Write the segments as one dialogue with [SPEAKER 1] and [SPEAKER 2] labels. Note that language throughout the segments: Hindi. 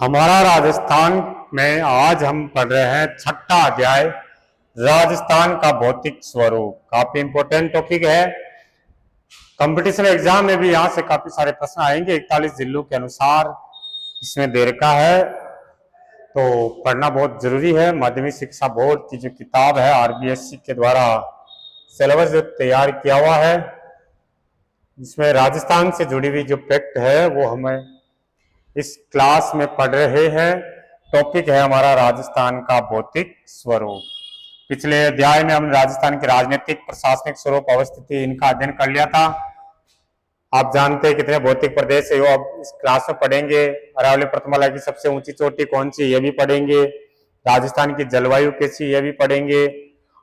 [SPEAKER 1] हमारा राजस्थान में आज हम पढ़ रहे हैं छठा अध्याय राजस्थान का भौतिक स्वरूप। काफी इंपॉर्टेंट टॉपिक है। कंपटीशन एग्जाम में भी यहाँ से काफी सारे प्रश्न आएंगे। 41 जिलों के अनुसार इसमें दे रखा है, तो पढ़ना बहुत जरूरी है। माध्यमिक शिक्षा बोर्ड की जो किताब है आरबीएससी के द्वारा सिलेबस जो तैयार किया हुआ है, इसमें राजस्थान से जुड़ी हुई जो फैक्ट है वो हमें इस क्लास में पढ़ रहे हैं। टॉपिक है हमारा राजस्थान का भौतिक स्वरूप। पिछले अध्याय में हमने राजस्थान के राजनीतिक प्रशासनिक स्वरूप अवस्थिति इनका अध्ययन कर लिया था। आप जानते हैं कितने भौतिक प्रदेश है, वो अब इस क्लास में पढ़ेंगे। अरावली पर्वतमाला की सबसे ऊंची चोटी कौन सी, ये भी पढ़ेंगे। राजस्थान की जलवायु कैसी, ये भी पढ़ेंगे।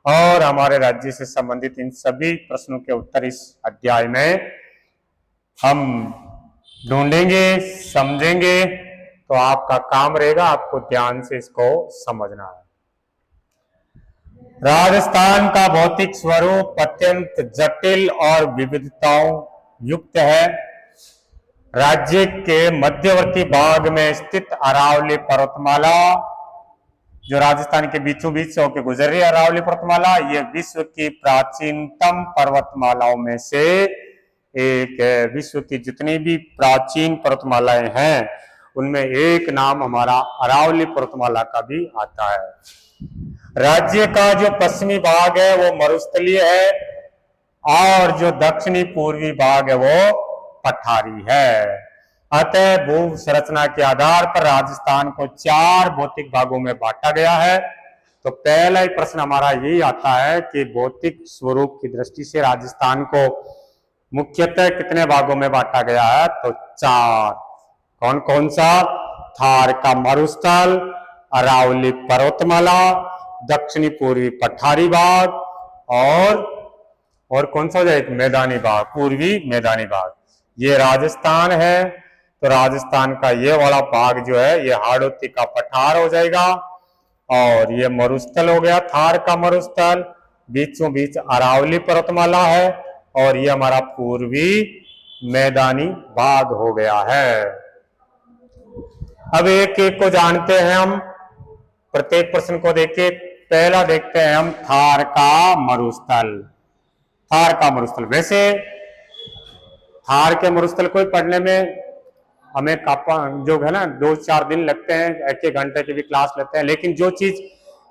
[SPEAKER 1] और हमारे राज्य से संबंधित इन सभी प्रश्नों के उत्तर इस अध्याय में हम ढूंढेंगे, समझेंगे। तो आपका काम रहेगा आपको ध्यान से इसको समझना है। राजस्थान का भौतिक स्वरूप अत्यंत जटिल और विविधताओं युक्त है। राज्य के मध्यवर्ती भाग में स्थित अरावली पर्वतमाला, जो राजस्थान के बीचों बीच से होकर गुजर रही है अरावली पर्वतमाला, ये विश्व की प्राचीनतम पर्वतमालाओं में से एक है। विश्व की जितनी भी प्राचीन पर्वतमालाएं हैं उनमें एक नाम हमारा अरावली पर्वतमाला का भी आता है। राज्य का जो पश्चिमी भाग है वो मरुस्थलीय है और जो दक्षिणी पूर्वी भाग है वो पठारी है। अतः भू संरचना के आधार पर राजस्थान को 4 भौतिक भागों में बांटा गया है। तो पहला ही प्रश्न हमारा यही आता है कि भौतिक स्वरूप की दृष्टि से राजस्थान को मुख्यतः कितने भागों में बांटा गया है, तो 4। कौन कौन सा? थार का मरुस्थल, अरावली पर्वतमाला, दक्षिणी पूर्वी पठारी भाग और कौन सा हो जाए, मैदानी भाग, पूर्वी मैदानी भाग। ये राजस्थान है। तो राजस्थान का ये वाला भाग जो है ये हाड़ौती का पठार हो जाएगा और ये मरुस्थल हो गया, थार का मरुस्थल। बीचों बीच अरावली पर्वतमाला है और ये हमारा पूर्वी मैदानी भाग हो गया है। अब एक एक को जानते हैं हम, प्रत्येक प्रश्न को देखिए। पहला देखते हैं हम थार का मरुस्थल। थार का मरुस्थल, वैसे थार के मरुस्थल को पढ़ने में हमें जो है ना 2-4 दिन लगते हैं, 1-1 घंटे की भी क्लास लेते हैं। लेकिन जो चीज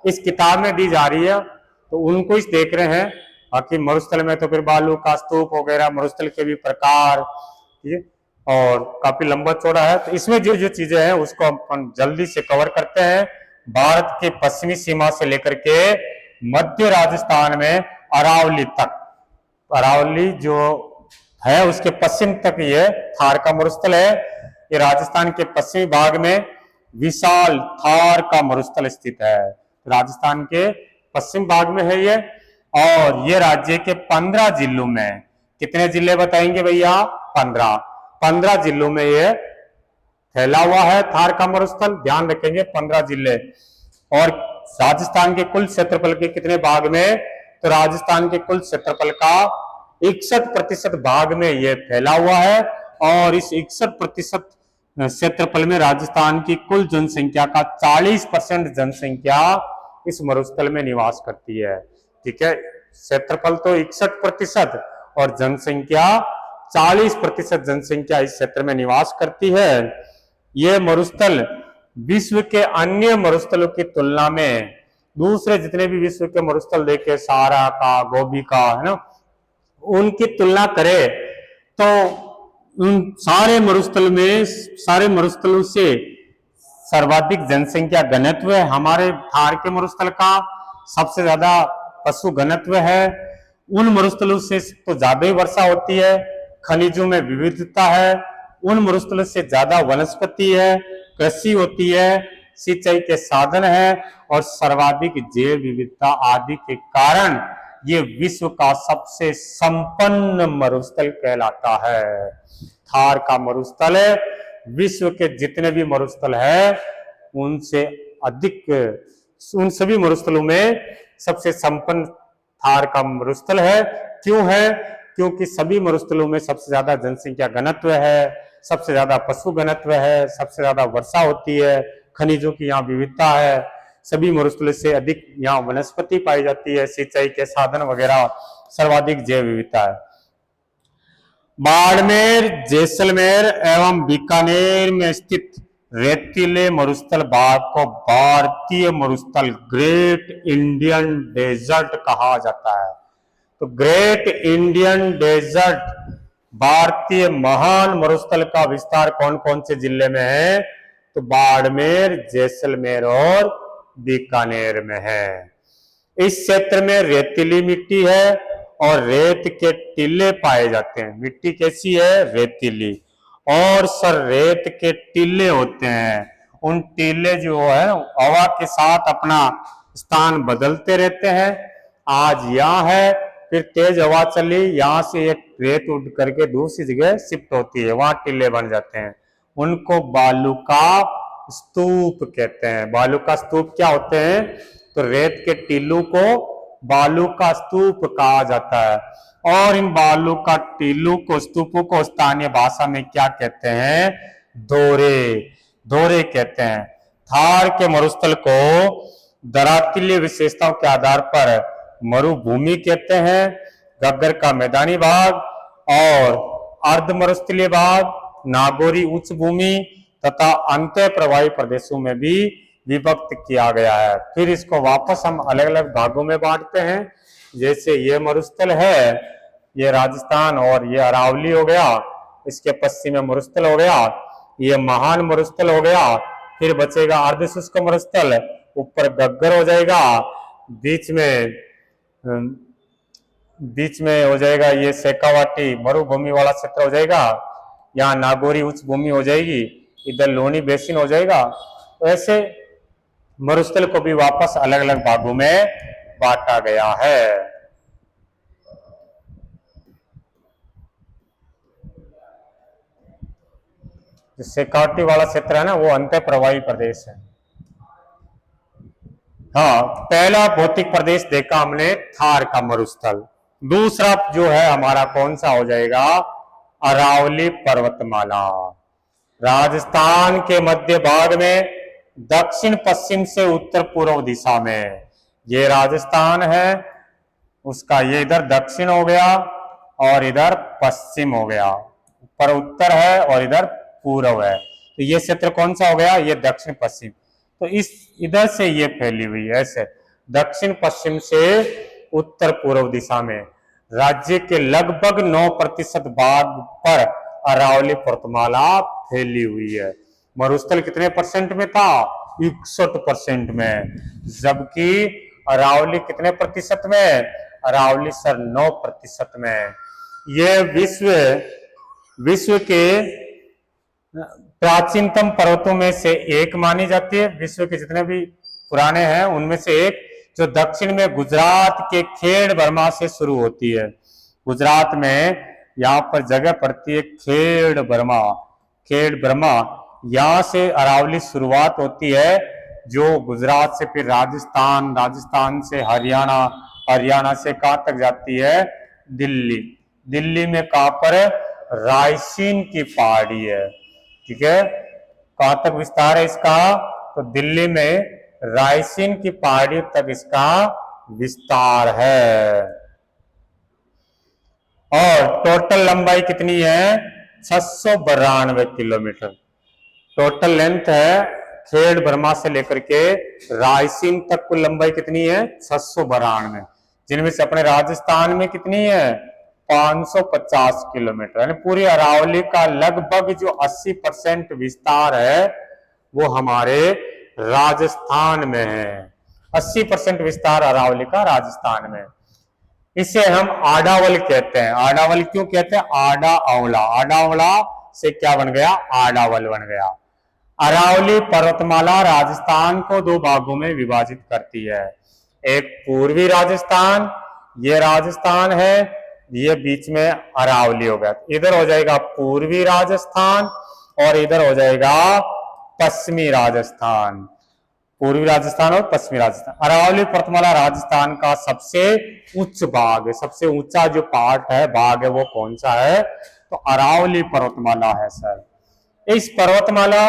[SPEAKER 1] इस किताब में दी जा रही है तो उनको इस देख रहे हैं। बाकी मरुस्थल में तो फिर बालू का स्तूप वगैरह, मरुस्थल के भी प्रकार, और काफी लंबा चौड़ा है। तो इसमें जो जो चीजें हैं उसको हम जल्दी से कवर करते हैं। भारत के पश्चिमी सीमा से लेकर के मध्य राजस्थान में अरावली तक, अरावली जो है उसके पश्चिम तक ये थार का मरुस्थल है। ये राजस्थान के पश्चिमी भाग में विशाल थार का मरुस्थल स्थित है। राजस्थान के पश्चिम भाग में है ये। और ये राज्य के 15 जिलों में, कितने जिले बताएंगे भैया? 15 जिलों में ये फैला हुआ है थार का मरुस्थल। ध्यान रखेंगे 15 जिले। और राजस्थान के कुल क्षेत्रफल के कितने भाग में? तो राजस्थान के कुल क्षेत्रफल का 61% भाग में यह फैला हुआ है। और इस 61% क्षेत्रफल में राजस्थान की कुल जनसंख्या का 40% जनसंख्या इस मरुस्थल में निवास करती है। ठीक है, क्षेत्रफल तो 61% और जनसंख्या 40% जनसंख्या इस क्षेत्र में निवास करती है। यह मरुस्थल विश्व के अन्य मरुस्थलों की तुलना में, दूसरे जितने भी विश्व के मरुस्थल देखे, सहारा का, गोबी का, है ना, उनकी तुलना करें तो उन सारे मरुस्थलों से सर्वाधिक जनसंख्या घनत्व है हमारे थार के मरुस्थल का। सबसे ज्यादा पशु घनत्व है। उन मरुस्थलों से तो ज्यादा ही वर्षा होती है। खनिजों में विविधता है। उन मरुस्थलों से ज्यादा वनस्पति है, कृषि होती है, सिंचाई के साधन है और सर्वाधिक जैव विविधता आदि के कारण ये विश्व का सबसे संपन्न मरुस्थल कहलाता है। थार का मरुस्थल विश्व के जितने भी मरुस्थल है उनसे अधिक, उन सभी मरुस्थलों में सबसे संपन्न थार का मरुस्थल है। क्यों है? क्योंकि सभी मरुस्थलों में सबसे ज्यादा जनसंख्या घनत्व है, सबसे ज्यादा पशु घनत्व है, सबसे ज्यादा वर्षा होती है, खनिजों की यहाँ विविधता है, सभी मरुस्थलों से अधिक यहाँ वनस्पति पाई जाती है, सिंचाई के साधन वगैरह, सर्वाधिक जैव विविधता है। बाड़मेर, जैसलमेर एवं बीकानेर में स्थित रेतीले मरुस्थल भाग को भारतीय मरुस्थल ग्रेट इंडियन डेजर्ट कहा जाता है। तो ग्रेट इंडियन डेजर्ट भारतीय महान मरुस्थल का विस्तार कौन कौन से जिले में है? तो बाड़मेर, जैसलमेर और बीकानेर में है। इस क्षेत्र में रेतीली मिट्टी है और रेत के टीले पाए जाते हैं। मिट्टी कैसी है? रेतीली, और सर रेत के टीले होते हैं। उन टीले जो है हवा के साथ अपना स्थान बदलते रहते हैं। आज यहाँ है, फिर तेज हवा चली, यहाँ से एक रेत उड़ करके दूसरी जगह शिफ्ट होती है, वहां टीले बन जाते हैं। उनको बालू का स्तूप कहते हैं। बालू का स्तूप क्या होते हैं? तो रेत के टीलों को बालू का स्तूप कहा जाता है। और इन बालू का टीलों को, स्तूपों को स्थानीय भाषा में क्या कहते हैं? दोरे, दोरे कहते हैं। थार के मरुस्थल को दरातीय विशेषताओं के आधार पर मरुभूमि कहते हैं। गग्गर का मैदानी भाग और अर्ध मरुस्थलीय भाग, नागौरी उच्च भूमि तथा अंत प्रवाही प्रदेशों में भी विभक्त किया गया है। फिर इसको वापस हम अलग अलग भागों में बांटते हैं। जैसे ये मरुस्थल है, ये राजस्थान और ये अरावली हो गया, इसके पश्चिम में मरुस्थल हो गया, ये महान मरुस्थल हो गया। फिर बचेगा अर्ध शुष्क मरुस्थल, ऊपर गग्गर हो जाएगा, बीच में हो जाएगा ये शेखावाटी मरुभूमि वाला क्षेत्र हो जाएगा, यहाँ नागौरी उच्च भूमि हो जाएगी, इधर लोनी बेसिन हो जाएगा। तो ऐसे मरुस्थल को भी वापस अलग अलग भागों में बांटा गया है। शेखावाटी वाला क्षेत्र है ना, वो अंत्य प्रवाही प्रदेश है। हाँ, पहला भौतिक प्रदेश देखा हमने थार का मरुस्थल। दूसरा जो है हमारा कौन सा हो जाएगा? अरावली पर्वतमाला। राजस्थान के मध्य भाग में दक्षिण पश्चिम से उत्तर पूर्व दिशा में ये राजस्थान है, उसका ये इधर दक्षिण हो गया और इधर पश्चिम हो गया, ऊपर उत्तर है और इधर पूर्व है। तो ये क्षेत्र कौन सा हो गया? ये दक्षिण पश्चिम। तो इस इधर से ये फैली हुई है, ऐसे दक्षिण पश्चिम से उत्तर पूर्व दिशा में राज्य के लगभग 9% भाग पर अरावली पर्वतमाला फैली हुई है। मरुस्थल कितने परसेंट में था? 61% में। जबकि अरावली कितने प्रतिशत में? अरावली सर 9% में। ये विश्व के प्राचीनतम पर्वतों में से एक मानी जाती है। विश्व के जितने भी पुराने हैं उनमें से एक, जो दक्षिण में गुजरात के खेड़ बर्मा से शुरू होती है। गुजरात में यहाँ पर जगह पड़ती है खेड़ बर्मा, यहाँ से अरावली शुरुआत होती है, जो गुजरात से फिर राजस्थान, राजस्थान से हरियाणा, हरियाणा से कहाँ तक जाती है? दिल्ली। दिल्ली में कहाँ पर? रायसीन की पहाड़ी है। ठीक है, कहाँ तक विस्तार है इसका? तो दिल्ली में रायसीन की पहाड़ी तक इसका विस्तार है। और टोटल लंबाई कितनी है? 692 किलोमीटर टोटल लेंथ है। खेड़ बर्मा से लेकर के रायसीन तक कुल लंबाई कितनी है? 692, जिनमें से अपने राजस्थान में कितनी है? 550 किलोमीटर। यानी पूरी अरावली का लगभग जो 80% विस्तार है वो हमारे राजस्थान में है। 80% विस्तार अरावली का राजस्थान में। इसे हम आडावल कहते हैं। आडावल क्यों कहते हैं? आडा अवला, आडा अवला से क्या बन गया? आडावल बन गया। अरावली पर्वतमाला राजस्थान को दो भागों में विभाजित करती है। एक पूर्वी राजस्थान, ये राजस्थान है, ये बीच में अरावली हो गया। इधर हो जाएगा पूर्वी राजस्थान और इधर हो जाएगा पश्चिमी राजस्थान। पूर्वी राजस्थान और पश्चिमी राजस्थान। अरावली पर्वतमाला राजस्थान का सबसे उच्च भाग है, सबसे ऊंचा जो पार्ट है, भाग है, वो कौन सा है? तो अरावली पर्वतमाला है सर। इस पर्वतमाला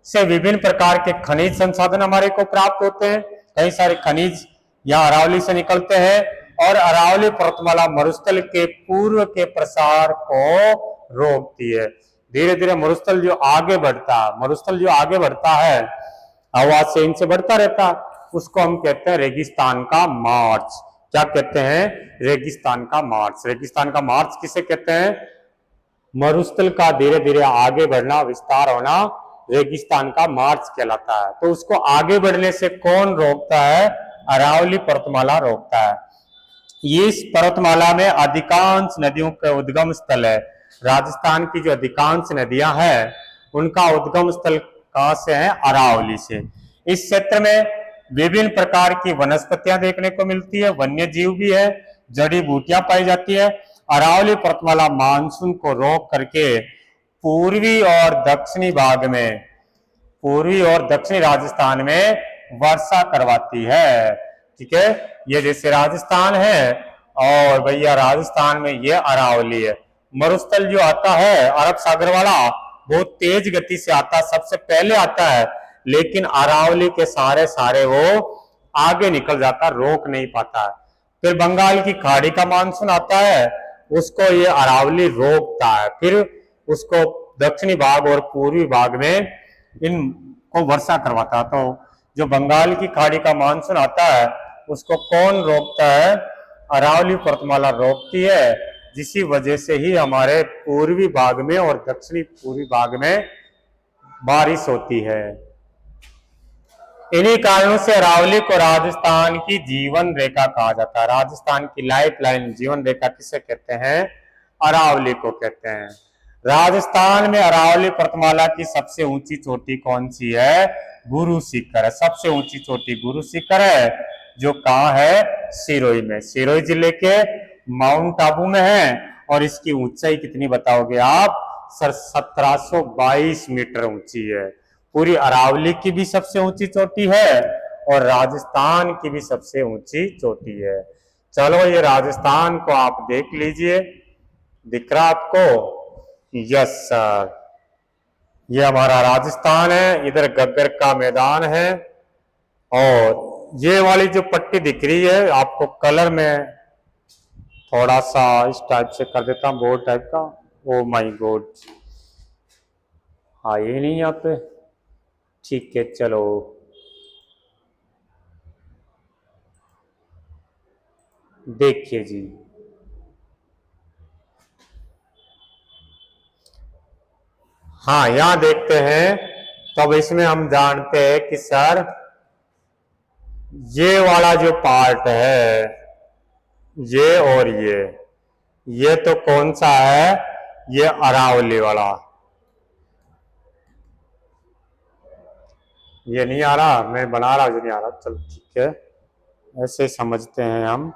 [SPEAKER 1] से विभिन्न प्रकार के खनिज संसाधन हमारे को प्राप्त होते हैं। कई सारे खनिज यहाँ अरावली से निकलते हैं और अरावली पर्वतमाला मरुस्थल के पूर्व के प्रसार को रोकती है। धीरे धीरे मरुस्थल जो आगे बढ़ता है, हवा से इनसे बढ़ता रहता है, उसको हम कहते हैं रेगिस्तान का मार्च। क्या कहते हैं? रेगिस्तान का मार्च। रेगिस्तान का मार्च किसे कहते हैं? मरुस्थल का धीरे धीरे आगे बढ़ना, विस्तार होना रेगिस्तान का मार्च कहलाता है। तो उसको आगे बढ़ने से कौन रोकता है? अरावली पर्वतमाला रोकता है। इस पर्वतमाला में अधिकांश नदियों का उद्गम स्थल है। राजस्थान की जो अधिकांश नदियां हैं उनका उद्गम स्थल कहां से है? अरावली से। इस क्षेत्र में विभिन्न प्रकार की वनस्पतियां देखने को मिलती है, वन्य जीव भी है, जड़ी बूटियां पाई जाती है। अरावली पर्वतमाला मानसून को रोक करके पूर्वी और दक्षिणी राजस्थान में वर्षा करवाती है। ठीक है, ये जैसे राजस्थान है और भैया राजस्थान में ये अरावली है। मरुस्थल जो आता है अरब सागर वाला, बहुत तेज गति से आता, सबसे पहले आता है, लेकिन अरावली के सारे वो आगे निकल जाता, रोक नहीं पाता है। फिर बंगाल की खाड़ी का मानसून आता है, उसको ये अरावली रोकता है, फिर उसको दक्षिणी भाग और पूर्वी भाग में इनको वर्षा करवाता है। तो जो बंगाल की खाड़ी का मानसून आता है उसको कौन रोकता है? अरावली पर्वतमाला रोकती है, जिसी वजह से ही हमारे पूर्वी भाग में और दक्षिणी पूर्वी भाग में बारिश होती है। इन्हीं कारणों से अरावली को राजस्थान की जीवन रेखा कहा जाता है। राजस्थान की लाइफ लाइन, जीवन रेखा किसे कहते हैं? अरावली को कहते हैं। राजस्थान में अरावली पर्वतमाला की सबसे ऊंची चोटी कौन सी है? गुरु शिखर है। सबसे ऊंची चोटी गुरु शिखर है, जो कहाँ है? सिरोही में। सिरोही जिले के माउंट आबू में है। और इसकी ऊंचाई कितनी बताओगे आप? सर 1722 मीटर ऊंची है। पूरी अरावली की भी सबसे ऊंची चोटी है और राजस्थान की भी सबसे ऊंची चोटी है। चलो ये राजस्थान को आप देख लीजिए, दिख रहा आपको? यस सर, ये हमारा राजस्थान है। इधर गग्गर का मैदान है और ये वाली जो पट्टी दिख रही है आपको, कलर में थोड़ा सा इस टाइप से कर देता हूं, बोर्ड टाइप का। ओ माय गॉड, आए नहीं यहाँ पे। ठीक है, चलो देखिए जी, हाँ यहां देखते हैं। तो अब इसमें हम जानते हैं कि सर ये वाला जो पार्ट है, ये और ये तो कौन सा है? ये अरावली वाला। ये नहीं आ रहा, मैं बना रहा हूं, जो नहीं आ रहा। चलो ठीक है, ऐसे समझते हैं हम।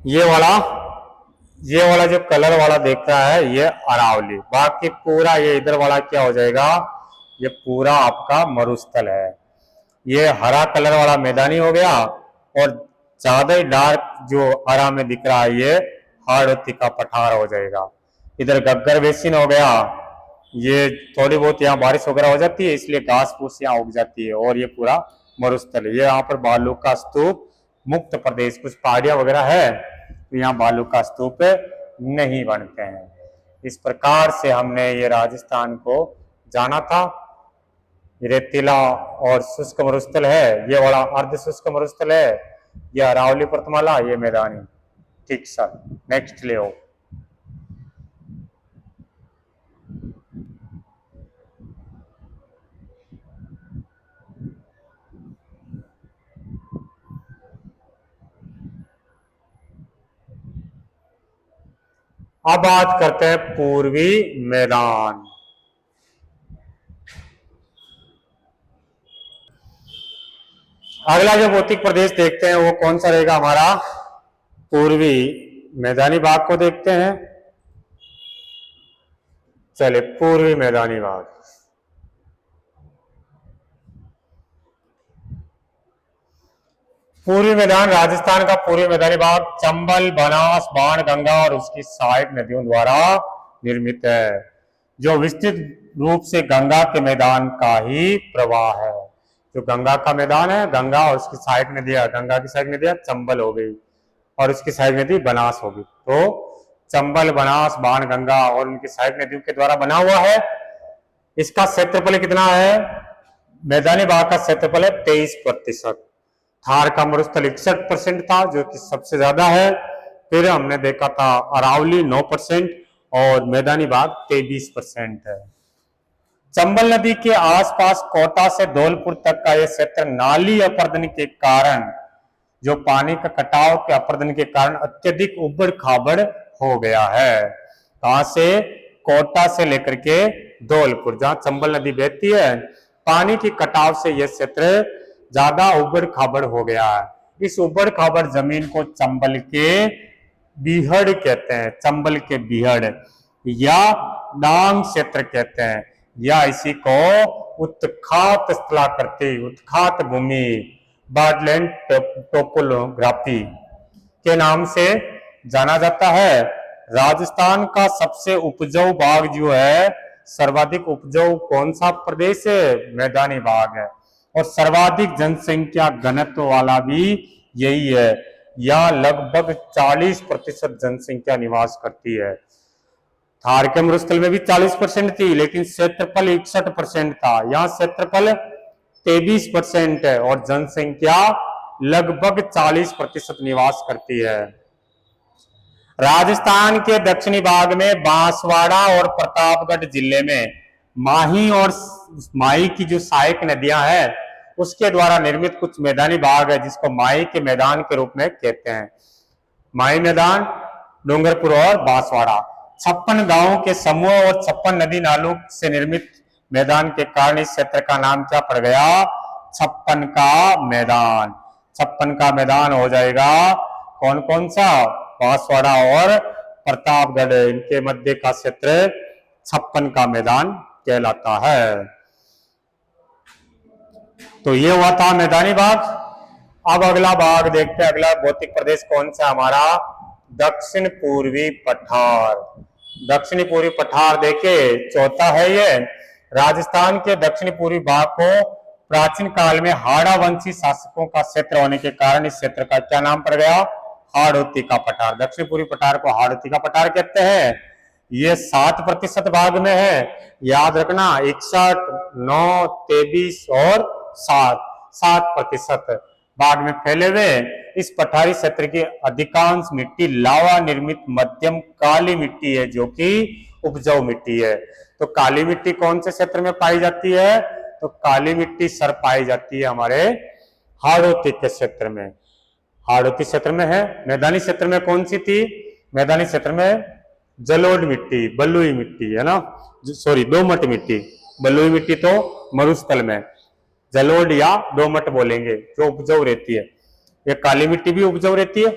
[SPEAKER 1] ये वाला जो कलर वाला देख रहा है, ये अरावली। बाकी पूरा ये इधर वाला क्या हो जाएगा? ये पूरा आपका मरुस्थल है। ये हरा कलर वाला मैदानी हो गया और ज्यादा ही डार्क जो हरा में दिख रहा है, ये हाड़ौती का पठार हो जाएगा। इधर गग्गर बेसिन हो गया। ये थोड़ी बहुत यहाँ बारिश वगैरह हो जाती है, इसलिए घास फूस यहाँ उग जाती है। और ये पूरा मरुस्थल है। ये यहाँ पर बालू का स्तूप मुक्त प्रदेश, कुछ पहाड़ियां वगैरह है तो यहाँ बालू का स्तूप नहीं बनते हैं। इस प्रकार से हमने ये राजस्थान को जाना था। रेतीला और शुष्क मरुस्थल है, ये वाला अर्ध शुष्क मरुस्थल है, ये अरावली पर्वतमाला, ये मैदानी। ठीक सर, नेक्स्ट ले आओ। अब बात करते हैं पूर्वी मैदान। अगला जो भौतिक प्रदेश देखते हैं वो कौन सा रहेगा? हमारा पूर्वी मैदानी भाग को देखते हैं। चलिए पूर्वी मैदानी भाग। पूर्वी मैदान, राजस्थान का पूर्वी मैदानी भाग चंबल, बनास, बाणगंगा और उसकी सहायक नदियों द्वारा निर्मित है, जो विस्तृत रूप से गंगा के मैदान का ही प्रवाह है। जो गंगा का मैदान है, गंगा और उसकी सहायक नदियां, गंगा की सहायक नदियां चंबल हो गई और उसकी सहायक नदी बनास होगी। तो चंबल, बनास, बाणगंगा और उनकी सहायक नदियों के द्वारा बना हुआ है। इसका क्षेत्रफल कितना है? मैदानी भाग का क्षेत्रफल है 23%। थार का मरुस्थल 61% था, जो कि सबसे ज्यादा है। फिर हमने देखा था अरावली 9% और मैदानी भाग 23% है। चंबल नदी के आसपास कोटा से धौलपुर तक का यह क्षेत्र नाली अपर्दन के कारण, जो पानी का कटाव के अपर्दन के कारण अत्यधिक उबड़ खाबड़ हो गया है। कहां से? कोटा से लेकर के धौलपुर, जहां चंबल नदी बहती है, पानी की कटाव से यह क्षेत्र ज्यादा उबड़ खाबड़ हो गया है। इस उबड़ खाबड़ जमीन को चंबल के बीहड़ कहते हैं, चंबल के बीहड़ या डांग क्षेत्र कहते हैं, या इसी को उत्खात स्थलाकृति, उत्खात भूमि, बॉडलैंड टोपोग्राफी के नाम से जाना जाता है। राजस्थान का सबसे उपजाऊ भाग जो है, सर्वाधिक उपजाऊ कौन सा प्रदेश है? मैदानी भाग है। और सर्वाधिक जनसंख्या घनत्व वाला भी यही है। यहाँ लगभग 40% जनसंख्या निवास करती है। थार के मरुस्थल में भी 40% थी, लेकिन क्षेत्रफल 61% था। यहाँ क्षेत्रफल 23% है और जनसंख्या लगभग 40% निवास करती है। राजस्थान के दक्षिणी भाग में बांसवाड़ा और प्रतापगढ़ जिले में माही और माही की जो सहायक नदियां हैं, उसके द्वारा निर्मित कुछ मैदानी भाग है, जिसको माही के मैदान के रूप में कहते हैं। माही मैदान, डूंगरपुर और बांसवाड़ा 56 गांवों के समूह और 56 नदी नालों से निर्मित मैदान के कारण इस क्षेत्र का नाम क्या पड़ गया? 56 का मैदान। 56 का मैदान हो जाएगा कौन कौन सा? बांसवाड़ा और प्रतापगढ़, इनके मध्य का क्षेत्र 56 का मैदान कहलाता है। तो ये हुआ था मैदानी भाग। अब अगला भाग देखते हैं। अगला भौतिक प्रदेश कौन सा हमारा? दक्षिण पूर्वी पठार। दक्षिणी पूर्वी पठार देखे, चौथा है ये। राजस्थान के दक्षिणी पूर्वी भाग को प्राचीन काल में हाड़ा वंशी शासकों का क्षेत्र होने के कारण इस क्षेत्र का क्या नाम पड़ गया? हाड़ौती का पठार। दक्षिण पूर्वी पठार को हाड़ौती का पठार कहते हैं। ये 7% भाग में है, याद रखना। 61, 9, 23 और 7% भाग में फैले हुए इस पठारी क्षेत्र की अधिकांश मिट्टी लावा निर्मित मध्यम काली मिट्टी है, जो कि उपजाऊ मिट्टी है। तो काली मिट्टी कौन से क्षेत्र में पाई जाती है? तो काली मिट्टी सर पाई जाती है हमारे हाड़ौती के क्षेत्र में। हाड़ौती क्षेत्र में है। मैदानी क्षेत्र में कौन सी थी? मैदानी क्षेत्र में जलोढ़ मिट्टी, बलुई मिट्टी है ना, सॉरी दोमट मिट्टी। बलुई मिट्टी तो मरुस्थल में, जलोढ़ या दोमट बोलेंगे, जो उपजाऊ रहती है। ये काली मिट्टी भी उपजाऊ रहती है।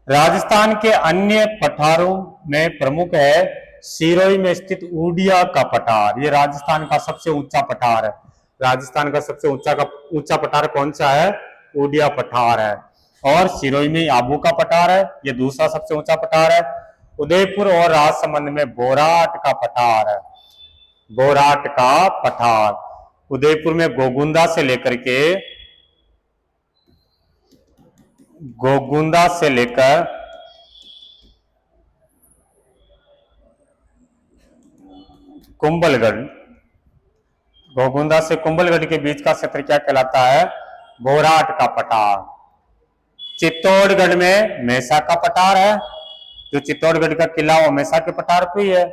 [SPEAKER 1] राजस्थान के अन्य पठारों में प्रमुख है सिरोही में स्थित ऊडिया का पठार। ये राजस्थान का सबसे ऊंचा पठार है। राजस्थान का सबसे ऊंचा पठार कौन सा है? ऊडिया पठार है। और सिरोही में आबू का पठार है, ये दूसरा सबसे ऊंचा पठार है। उदयपुर और राजसमंद में बोराट का पठार है। बोराट का पठार। उदयपुर में गोगुंदा से लेकर कुंभलगढ़, गोगुंदा से कुंभलगढ़ के बीच का क्षेत्र क्या कहलाता है? बोराट का पठार। चित्तौड़गढ़ में मेसा का पठार है। जो चित्तौड़गढ़ का किला वो मेसा के पठार पे ही है।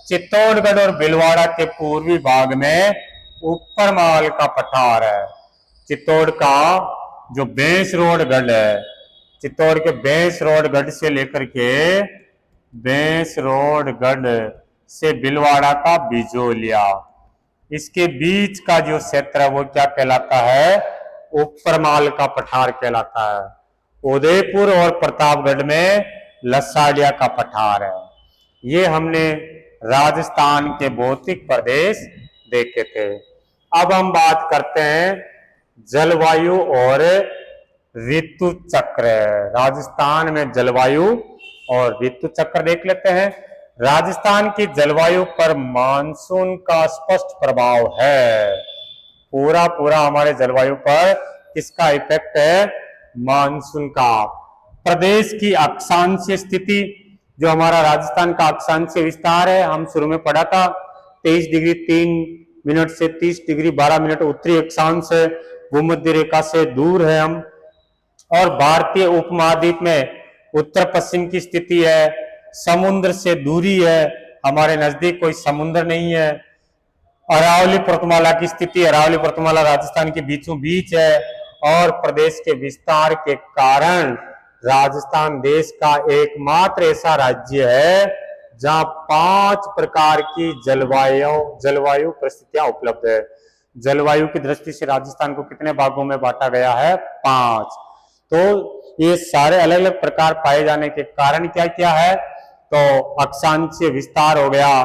[SPEAKER 1] चित्तौड़गढ़ और भीलवाड़ा के पूर्वी भाग में ऊपरमाल का पठार है। चित्तौड़ का जो बेंसरोडगढ़ है, चित्तौड़ के बेंसरोडगढ़ से लेकर के बेंसरोडगढ़ से भीलवाड़ा का बिजोलिया, इसके बीच का जो क्षेत्र है वो क्या कहलाता है? ऊपरमाल का पठार कहलाता है। उदयपुर और प्रतापगढ़ में लसाड़िया का पठार है। ये हमने राजस्थान के भौतिक प्रदेश देखे थे। अब हम बात करते हैं जलवायु और ऋतु चक्र। राजस्थान में जलवायु और ऋतु चक्र देख लेते हैं। राजस्थान की जलवायु पर मानसून का स्पष्ट प्रभाव है। पूरा पूरा हमारे जलवायु पर किसका इफेक्ट है? मानसून का। प्रदेश की अक्षांशीय स्थिति, जो हमारा राजस्थान का अक्षांशीय विस्तार है, हम शुरू में पढ़ा था 23 डिग्री 3 मिनट से 30 डिग्री 12 मिनट उत्तरी अक्षांश है, भूमध्य रेखा से दूर है हम। और भारतीय उपमहाद्वीप में उत्तर पश्चिम की स्थिति है, समुद्र से दूरी है, हमारे नजदीक कोई समुद्र नहीं है। अरावली पर्वतमाला की स्थिति, अरावली पर्वतमाला राजस्थान के बीचों बीच है। और प्रदेश के विस्तार के कारण राजस्थान देश का एकमात्र ऐसा राज्य है जहां 5 प्रकार की जलवायु परिस्थितियां उपलब्ध है। जलवायु की दृष्टि से राजस्थान को कितने भागों में बांटा गया है? 5। तो ये सारे अलग अलग प्रकार पाए जाने के कारण क्या क्या है? तो अक्षांशीय विस्तार हो गया,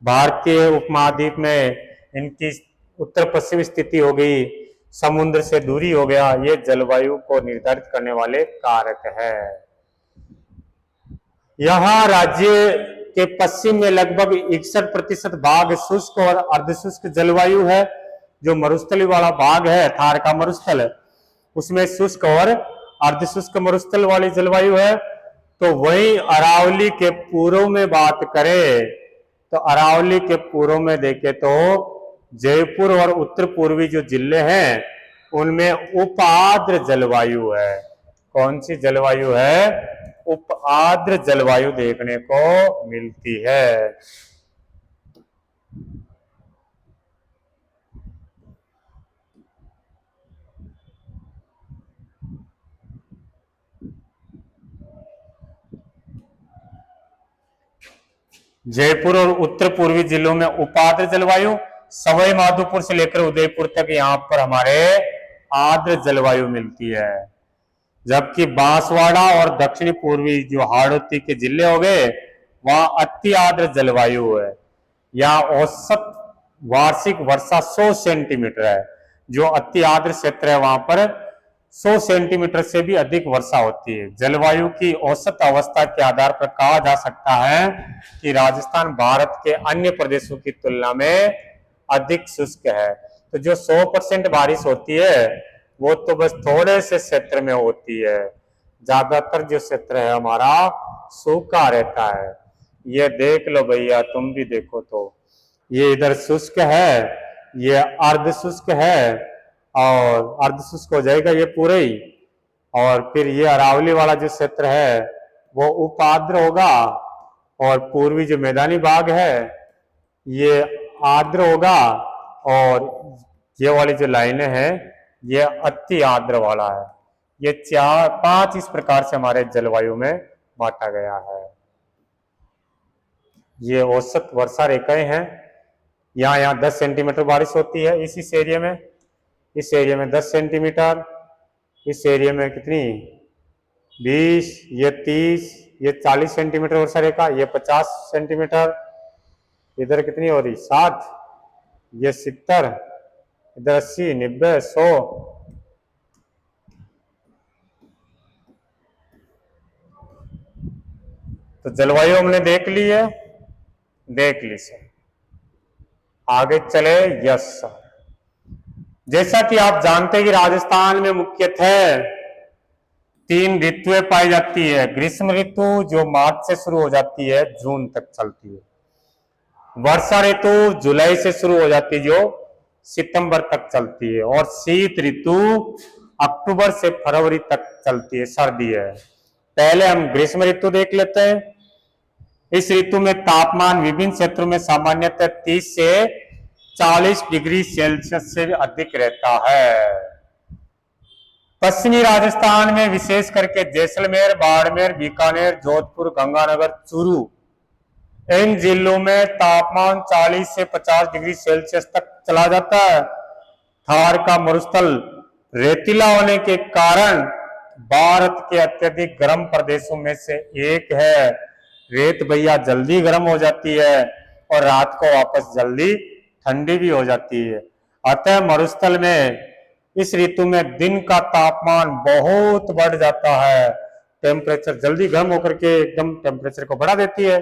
[SPEAKER 1] भारतीय उपमहाद्वीप में इनकी उत्तर पश्चिमी स्थिति हो गई, समुद्र से दूरी हो गया, ये जलवायु को निर्धारित करने वाले कारक है। यहाँ राज्य के पश्चिम में लगभग 61% भाग शुष्क और अर्धशुष्क जलवायु है। जो मरुस्थली वाला भाग है, थार का मरुस्थल, उसमें शुष्क और अर्धशुष्क मरुस्थल वाली जलवायु है। तो वही अरावली के पूर्व में बात करें तो अरावली के पूर्व में देखे तो जयपुर और उत्तर पूर्वी जो जिले हैं उनमें उपाद्र जलवायु है। कौन सी जलवायु है? उपाद्र जलवायु देखने को मिलती है। जयपुर और उत्तर पूर्वी जिलों में उपाद्र जलवायु, सवाई माधोपुर से लेकर उदयपुर तक यहाँ पर हमारे आर्द्र जलवायु मिलती है। जबकि बांसवाड़ा और दक्षिणी पूर्वी जो हाड़ौती के जिले हो गए वहां अति आर्द्र जलवायु है। यहाँ औसत वार्षिक वर्षा 100 सेंटीमीटर है। जो अति आर्द्र क्षेत्र है वहां पर 100 सेंटीमीटर से भी अधिक वर्षा होती है। जलवायु की औसत अवस्था के आधार पर कहा जा सकता है कि राजस्थान भारत के अन्य प्रदेशों की तुलना में अधिक शुष्क है। तो जो 100% बारिश होती है वो तो बस थोड़े से क्षेत्र में होती है, ज्यादातर जो क्षेत्र है हमारा सूखा रहता है। ये देख लो भैया, तुम भी देखो तो ये इधर शुष्क है, ये अर्ध शुष्क है और अर्ध शुष्क हो जाएगा ये पूरे ही। और फिर ये अरावली वाला जो क्षेत्र है वो उपाद्र होगा और पूर्वी जो मैदानी भाग है ये आर्द्र होगा और ये वाली जो लाइनें हैं ये अति आर्द्र वाला है। ये 4-5 इस प्रकार से हमारे जलवायु में बांटा गया है। ये औसत वर्षा रेखाएं हैं। यहाँ 10 सेंटीमीटर बारिश होती है इस एरिया में, इस एरिया में 10 सेंटीमीटर, इस एरिया में कितनी 20, ये 30, ये 40 सेंटीमीटर वर्षा रेखा, ये 50 सेंटीमीटर, इधर कितनी हो रही 60, ये 70, इधर 80, 90, 100। तो जलवायु हमने देख ली है, देख ली से आगे चले। यस सर, जैसा कि आप जानते हैं कि राजस्थान में मुख्यतः 3 ऋतुएं पाई जाती है। ग्रीष्म ऋतु जो मार्च से शुरू हो जाती है जून तक चलती है, वर्षा ऋतु जुलाई से शुरू हो जाती है जो सितंबर तक चलती है, और शीत ऋतु अक्टूबर से फरवरी तक चलती है, सर्दी है। पहले हम ग्रीष्म ऋतु देख लेते हैं। इस ऋतु में तापमान विभिन्न क्षेत्रों में सामान्यतः 30 से 40 डिग्री सेल्सियस से अधिक रहता है। पश्चिमी राजस्थान में विशेष करके जैसलमेर, बाड़मेर, बीकानेर, जोधपुर, गंगानगर, चूरू, इन जिलों में तापमान 40 से 50 डिग्री सेल्सियस तक चला जाता है। थार का मरुस्थल रेतीला होने के कारण भारत के अत्यधिक गर्म प्रदेशों में से एक है। रेत भैया जल्दी गर्म हो जाती है और रात को वापस जल्दी ठंडी भी हो जाती है। अतः मरुस्थल में इस ऋतु में दिन का तापमान बहुत बढ़ जाता है, टेम्परेचर जल्दी गर्म होकर के एकदम टेम्परेचर को बढ़ा देती है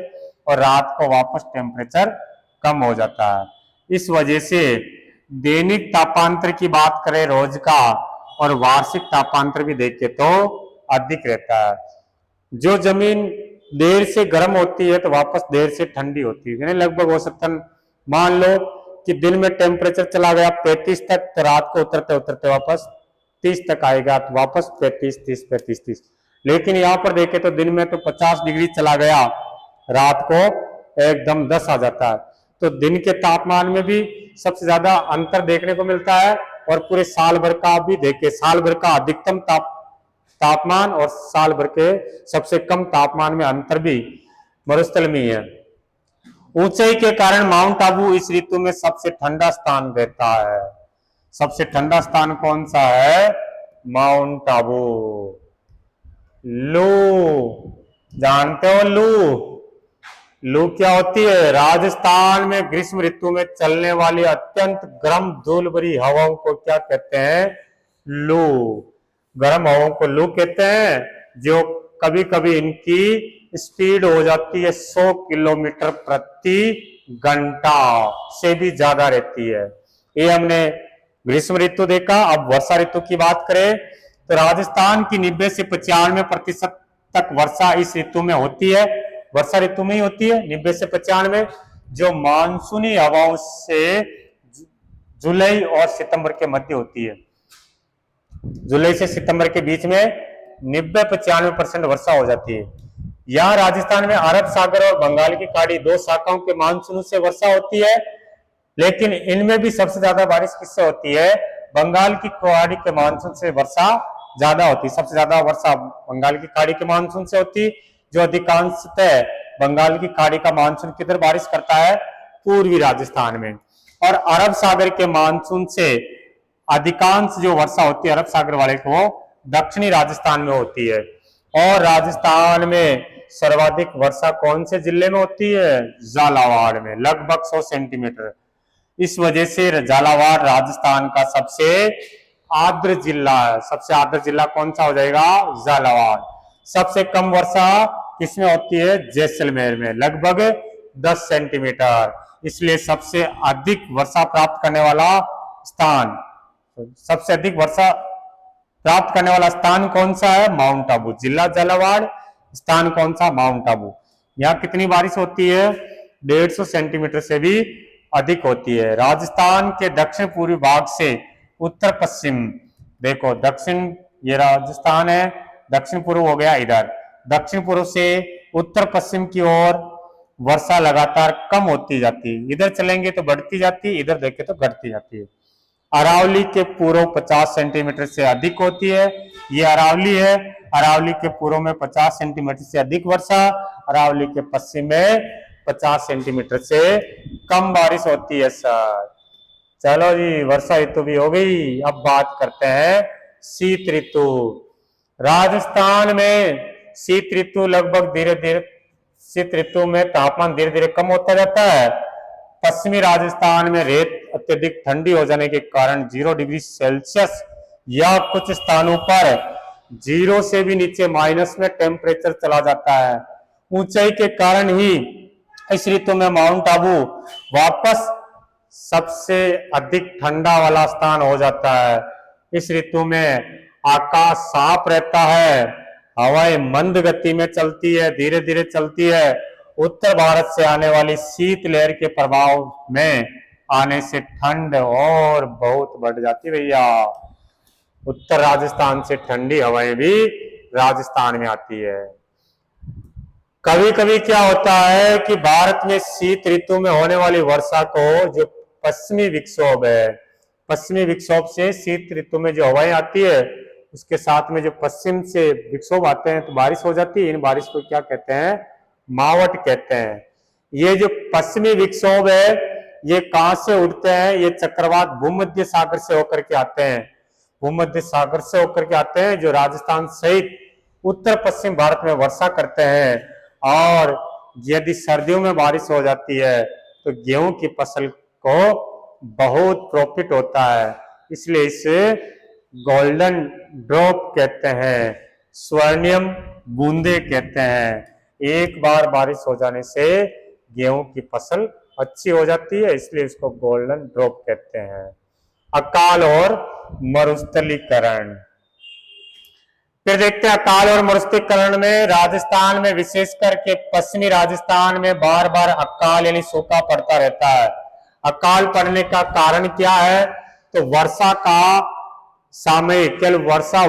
[SPEAKER 1] और रात को वापस टेम्परेचर कम हो जाता है। इस वजह से दैनिक तापांतर की बात करें रोज का और वार्षिक तापांतर भी देखें तो अधिक रहता है। जो जमीन देर से गर्म होती है तो वापस देर से ठंडी होती है, यानी लगभग औसतन मान लो कि दिन में टेम्परेचर चला गया 35 तक, तो रात को उतरते उतरते वापस 30 तक आएगा, तो वापस 35 30 35 30। लेकिन यहाँ पर देखें तो दिन में तो 50 डिग्री चला गया, रात को एकदम 10 आ जाता है। तो दिन के तापमान में भी सबसे ज्यादा अंतर देखने को मिलता है और पूरे साल भर का भी देखे, साल भर का अधिकतम तापमान और साल भर के सबसे कम तापमान में अंतर भी मरुस्थल में ही है। ऊंचाई के कारण माउंट आबू इस ऋतु में सबसे ठंडा स्थान रहता है। सबसे ठंडा स्थान कौन सा है? माउंट आबू। लू जानते हो लू? लू क्या होती है? राजस्थान में ग्रीष्म ऋतु में चलने वाली अत्यंत गर्म धूल भरी हवाओं को क्या कहते हैं? लू। गर्म हवाओं को लू कहते हैं, जो कभी कभी इनकी स्पीड हो जाती है 100 किलोमीटर प्रति घंटा से भी ज्यादा रहती है। ये हमने ग्रीष्म ऋतु देखा। अब वर्षा ऋतु की बात करें तो राजस्थान की 90 से 95% तक वर्षा इस ऋतु में होती है, वर्षा ऋतु में ही होती है 90 से 95, जो मानसूनी हवाओं से जुलाई और सितंबर के मध्य होती है। जुलाई से सितंबर के बीच में 90-95% वर्षा हो जाती है। यहाँ राजस्थान में अरब सागर और बंगाल की खाड़ी दो शाखाओं के मानसून से वर्षा होती है, लेकिन इनमें भी सबसे ज्यादा बारिश किससे होती है? बंगाल की खाड़ी के मानसून से वर्षा ज्यादा होती है। सबसे ज्यादा वर्षा बंगाल की खाड़ी के मानसून से होती है, जो अधिकांशतः बंगाल की खाड़ी का मानसून किधर बारिश करता है? पूर्वी राजस्थान में। और अरब सागर के मानसून से अधिकांश जो वर्षा होती है अरब सागर वाले को, वो दक्षिणी राजस्थान में होती है। और राजस्थान में सर्वाधिक वर्षा कौन से जिले में होती है? झालावाड़ में, लगभग 100 सेंटीमीटर। इस वजह से झालावाड़ राजस्थान का सबसे आर्द्र जिला है। सबसे आर्द्र जिला कौन सा हो जाएगा? झालावाड़। सबसे कम वर्षा किसमें होती है? जैसलमेर में, लगभग 10 सेंटीमीटर। इसलिए सबसे अधिक वर्षा प्राप्त करने वाला स्थान, सबसे अधिक वर्षा प्राप्त करने वाला स्थान कौन सा है? माउंट आबू। जिला झालावाड़, स्थान कौन सा? माउंट आबू। यहाँ कितनी बारिश होती है? 150 सेंटीमीटर से भी अधिक होती है। राजस्थान के दक्षिण पूर्वी भाग से उत्तर पश्चिम, देखो दक्षिण ये राजस्थान है, दक्षिण पूर्व हो गया इधर, दक्षिण पूर्व से उत्तर पश्चिम की ओर वर्षा लगातार कम होती जाती है। इधर चलेंगे तो बढ़ती जाती है, इधर देखें तो घटती जाती है। अरावली के पूर्व 50 सेंटीमीटर से अधिक होती है। ये अरावली है, अरावली के पूर्व में 50 सेंटीमीटर से अधिक वर्षा, अरावली के पश्चिम में 50 सेंटीमीटर से कम बारिश होती है सर। चलो जी, वर्षा ऋतु भी हो गई। अब बात करते हैं शीत ऋतु। राजस्थान में शीत ऋतु लगभग धीरे धीरे, शीत ऋतु में तापमान धीरे धीरे कम होता जाता है। पश्चिमी राजस्थान में रेत अत्यधिक ठंडी हो जाने के कारण 0 डिग्री सेल्सियस या कुछ स्थानों पर 0 से भी नीचे माइनस में टेम्परेचर चला जाता है। ऊंचाई के कारण ही इस ऋतु में माउंट आबू वापस सबसे अधिक ठंडा वाला स्थान हो जाता है। इस ऋतु में आकाश साफ रहता है, हवाएं मंद गति में चलती है, धीरे धीरे चलती है। उत्तर भारत से आने वाली शीत लहर के प्रभाव में आने से ठंड और बहुत बढ़ जाती भैया। उत्तर राजस्थान से ठंडी हवाएं भी राजस्थान में आती है। कभी कभी क्या होता है कि भारत में शीत ऋतु में होने वाली वर्षा को, जो पश्चिमी विक्षोभ है, पश्चिमी विक्षोभ से शीत ऋतु में जो हवाएं आती है उसके साथ में जो पश्चिम से विक्षोभ आते हैं तो बारिश हो जाती है। इन बारिश को क्या कहते हैं? मावट कहते हैं। ये जो पश्चिमी विक्षोभ है ये कहां से उठते हैं? ये चक्रवात भूमध्य सागर से होकर के आते हैं, भूमध्य सागर से होकर के आते हैं, जो राजस्थान सहित उत्तर पश्चिम भारत में वर्षा करते हैं। और यदि सर्दियों में बारिश हो जाती है तो गेहूं की फसल को बहुत प्रॉफिट होता है, इसलिए इसे गोल्डन ड्रॉप कहते हैं, स्वर्णिम बूंदे कहते हैं। एक बार बारिश हो जाने से गेहूं की फसल अच्छी हो जाती है, इसलिए इसको गोल्डन ड्रॉप कहते हैं। अकाल और मरुस्थलीकरण। फिर देखते हैं अकाल और मरुस्थलीकरण में राजस्थान में, विशेष करके पश्चिमी राजस्थान में बार बार अकाल यानी सूखा पड़ता रहता है। अकाल पड़ने का कारण क्या है? तो वर्षा का समय केवल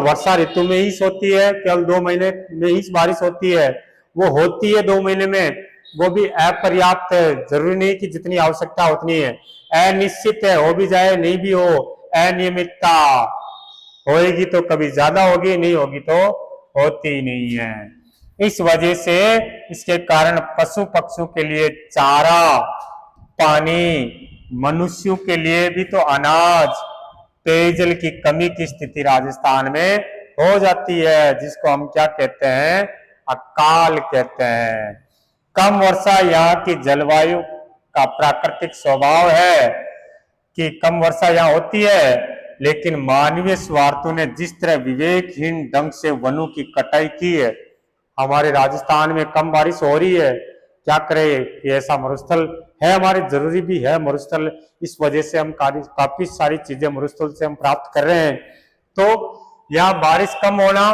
[SPEAKER 1] वर्षा ऋतु में ही होती है, केवल 2 महीने में ही बारिश होती है। वो होती है 2 महीने में, वो भी अपर्याप्त है, जरूरी नहीं कि जितनी आवश्यकता उतनी है, अनिश्चित है, हो भी जाए नहीं भी हो, अनियमितता होएगी तो कभी ज्यादा होगी, नहीं होगी तो होती नहीं है। इस वजह से इसके कारण पशु पक्षियों के लिए चारा, पानी, मनुष्यों के लिए भी तो अनाज, पेयजल की कमी की स्थिति राजस्थान में हो जाती है, जिसको हम क्या कहते हैं? अकाल कहते हैं। कम वर्षा यहाँ की जलवायु का प्राकृतिक स्वभाव है कि कम वर्षा यहाँ होती है, लेकिन मानवीय स्वार्थों ने जिस तरह विवेकहीन ढंग से वनों की कटाई की है, हमारे राजस्थान में कम बारिश हो रही है, क्या करे? कि ऐसा मरुस्थल है, हमारे जरूरी भी है मरुस्थल, इस वजह से हम काफी सारी चीजें मरुस्थल से हम प्राप्त कर रहे हैं। तो यहाँ बारिश कम होना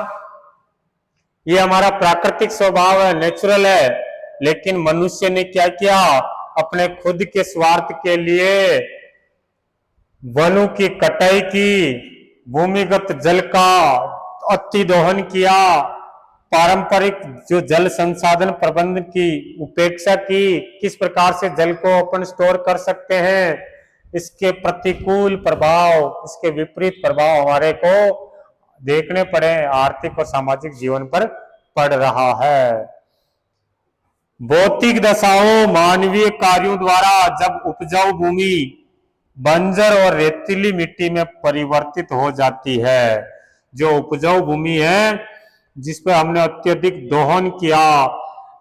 [SPEAKER 1] ये हमारा प्राकृतिक स्वभाव है, नेचुरल है, लेकिन मनुष्य ने क्या किया? अपने खुद के स्वार्थ के लिए वनों की कटाई की, भूमिगत जल का अति दोहन किया, पारंपरिक जो जल संसाधन प्रबंधन की उपेक्षा की, किस प्रकार से जल को अपन स्टोर कर सकते हैं, इसके प्रतिकूल प्रभाव, इसके विपरीत प्रभाव हमारे को देखने पड़े, आर्थिक और सामाजिक जीवन पर पड़ रहा है। भौतिक दशाओं, मानवीय कार्यों द्वारा जब उपजाऊ भूमि बंजर और रेतीली मिट्टी में परिवर्तित हो जाती है, जो उपजाऊ भूमि है जिसपे हमने अत्यधिक दोहन किया,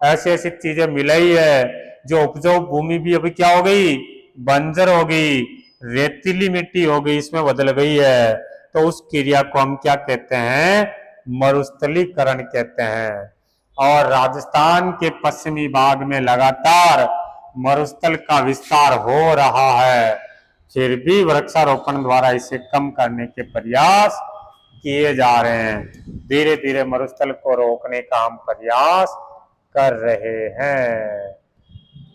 [SPEAKER 1] ऐसी ऐसी चीजें मिलाई है, जो उपजाऊ भूमि भी अभी क्या हो गई? बंजर हो गई, रेतीली मिट्टी हो गई, इसमें बदल गई है। तो उस क्रिया को हम क्या कहते हैं? मरुस्थलीकरण कहते हैं। और राजस्थान के पश्चिमी भाग में लगातार मरुस्थल का विस्तार हो रहा है, फिर भी वृक्षारोपण द्वारा इसे कम करने के प्रयास किए जा रहे हैं। धीरे धीरे मरुस्थल को रोकने का हम प्रयास कर रहे हैं।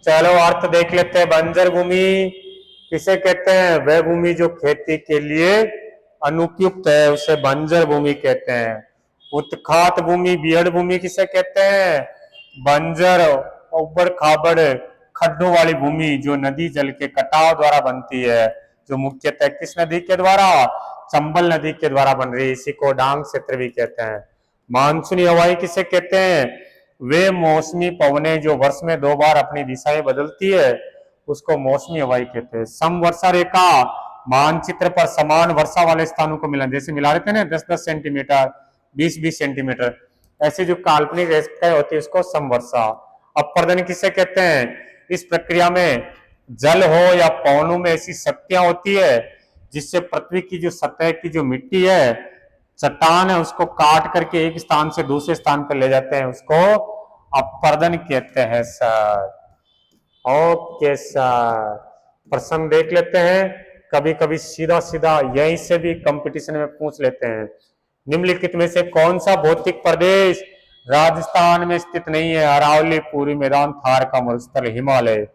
[SPEAKER 1] चलो अर्थ देख लेते हैं। बंजर भूमि किसे कहते हैं? वह भूमि जो खेती के लिए अनुपयुक्त है, उसे बंजर भूमि कहते हैं। उत्खात भूमि, बीहड़ भूमि किसे कहते हैं? बंजर, उबड़ खाबड़, खड्डों वाली भूमि जो नदी जल के कटाव द्वारा बनती है, जो मुख्यतः किस नदी के द्वारा? चंबल नदी के द्वारा बन रही है, इसी को डांग क्षेत्र भी कहते हैं। मानसूनी हवाएं किसे कहते हैं? वे मौसमी पवने जो वर्ष में 2 बार अपनी दिशाएं बदलती है, उसको मौसमी हवाएं कहते हैं। समवर्षा रेखा मानचित्र पर समान वर्षा वाले स्थानों को मिला, जैसे मिला रहे थे ना 10-10 सेंटीमीटर, 20-20 सेंटीमीटर, ऐसी जो काल्पनिक रेखाएं होती है उसको समवर्षा। अपर्दन किसे कहते हैं? इस प्रक्रिया में जल हो या पवनों में ऐसी शक्तियां होती है जिससे पृथ्वी की जो सतह की जो मिट्टी है, चट्टान है, उसको काट करके एक स्थान से दूसरे स्थान पर ले जाते हैं, उसको अपर्दन कहते हैं सर। ओके सर, प्रश्न देख लेते हैं। कभी कभी सीधा सीधा यहीं से भी कंपटीशन में पूछ लेते हैं। निम्नलिखित में से कौन सा भौतिक प्रदेश राजस्थान में स्थित नहीं है? अरावली, पूरी मैदान, थार का मरुस्थल, हिमालय।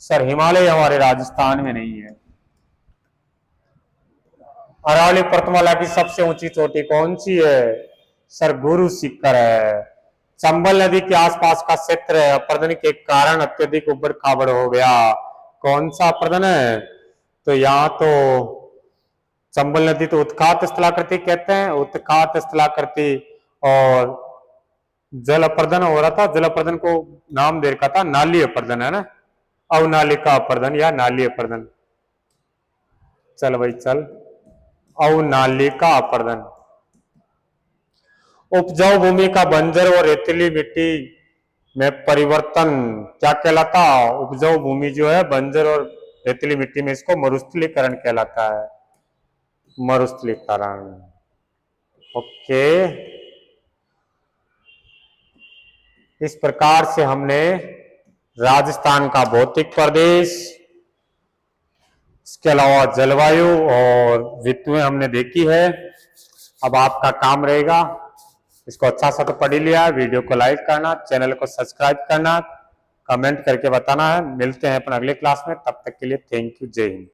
[SPEAKER 1] सर हिमालय हमारे राजस्थान में नहीं है। अरावली पर्वतमाला की सबसे ऊंची चोटी कौन सी है? सर गुरु शिखर है। चंबल नदी के आसपास का क्षेत्र है, अपर्दन के कारण अत्यधिक उबड़ खाबड़ हो गया। कौन सा अपर्दन है? तो यहाँ तो चंबल नदी तो उत्खात स्थलाकृति कहते हैं, उत्खात स्थलाकृति, और जल अपर्दन हो रहा था, जल अपर्दन को नाम दे रखा था नाली अपर्दन, है ना, अवनालिका अपर्दन या नाली अपर्दन। चल भाई चल, अवनालिका अपर्दन। उपजाऊ भूमि का बंजर और रेतीली मिट्टी में परिवर्तन क्या कहलाता, उपजाऊ भूमि जो है बंजर और रेतीली मिट्टी में, इसको मरुस्थलीकरण कहलाता है, मरुस्थलीकरण। ओके, इस प्रकार से हमने राजस्थान का भौतिक प्रदेश, इसके अलावा जलवायु और ऋतुएं हमने देखी है। अब आपका काम रहेगा, इसको अच्छा सा तो पढ़ ही लिया, वीडियो को लाइक करना, चैनल को सब्सक्राइब करना, कमेंट करके बताना है। मिलते हैं अपन अगले क्लास में, तब तक के लिए थैंक यू, जय हिंद।